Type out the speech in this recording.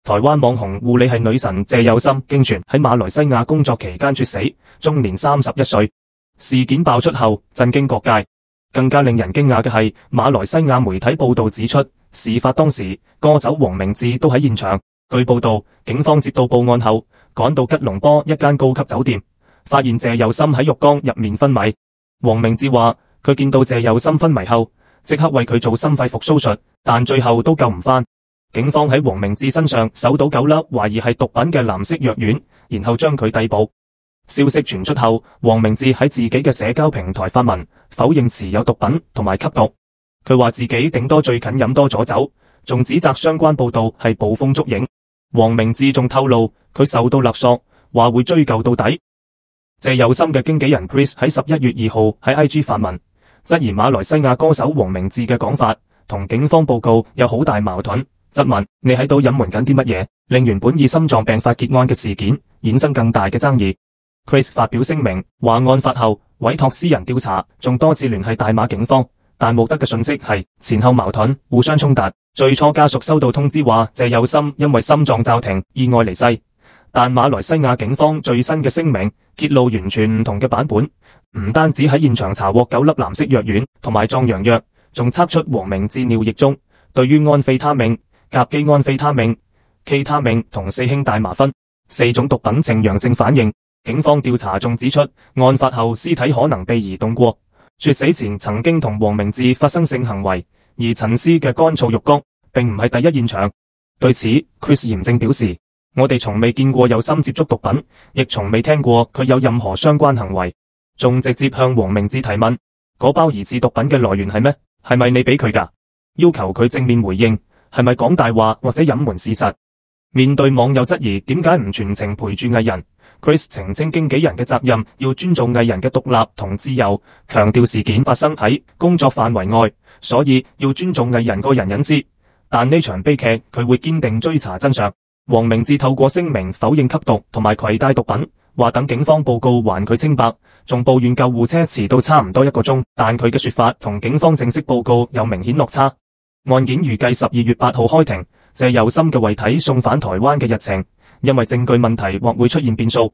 台灣網紅護理系女神謝有心經傳喺馬來西亞工作期間猝死，終年31歲。事件爆出後震驚各界，更加令人驚訝嘅係馬來西亞媒體報道指出，事發當時歌手黃明志都喺現場。據報道，警方接到報案後趕到吉隆坡一間高級酒店，發現謝有心喺浴缸入面昏迷。黃明志話佢見到謝有心昏迷後即刻為佢做心肺復甦術，但最後都救唔返。警方喺黃明志身上搜到9粒懷疑係毒品嘅藍色藥丸，然後將佢逮捕。消息傳出後，黃明志喺自己嘅社交平台發文否認持有毒品同埋吸毒。佢話自己頂多最近飲多咗酒，仲指責相關報道係捕風捉影。黃明志仲透露佢受到勒索，話會追究到底。謝有心嘅經紀人 Chris 喺11月2號喺 IG 發文，質疑馬來西亞歌手黃明志嘅講法同警方報告有好大矛盾，質問你喺度隱瞞緊啲乜嘢，令原本以心臟病發結案嘅事件衍生更大嘅爭議。Chris 發表聲明話，案發後委託私人調查，仲多次聯繫大馬警方，但獲得嘅訊息係前後矛盾，互相衝突。最初家屬收到通知話謝有心因為心臟驟停意外離世，但馬來西亞警方最新嘅聲明揭露完全唔同嘅版本，唔單止喺現場查獲9粒藍色藥丸同埋壯陽藥，仲測出黃明志尿液中對於安非他命、甲基安非他命、K 他命同4氫大麻酚4種毒品呈陽性反應。警方調查仲指出，案發後屍體可能被移動過，猝死前曾經同黃明志發生性行為，而陳屍嘅乾燥浴缸並唔係第一現場。對此 Chris 嚴正表示，我哋從未見過有心接觸毒品，亦從未聽過佢有任何相關行為。仲直接向黃明志提問，嗰包疑似毒品嘅來源係咩？係咪你俾佢㗎？要求佢正面回應，係咪講大話或者隱瞞事實？面對網友質疑點解唔全程陪住藝人， Chris 澄清經紀人嘅責任要尊重藝人嘅獨立同自由，強調事件發生喺工作範圍外，所以要尊重藝人個人隱私。但呢場悲劇佢會堅定追查真相。黃明志透過聲明否認吸毒同埋攜帶毒品，話等警方報告還佢清白，仲抱怨救護車遲到差唔多1個鐘，但佢嘅說法同警方正式報告有明顯落差。案件預計12月8號開庭，謝有心嘅遺體送返台灣嘅日程，因為證據問題或會出現變數。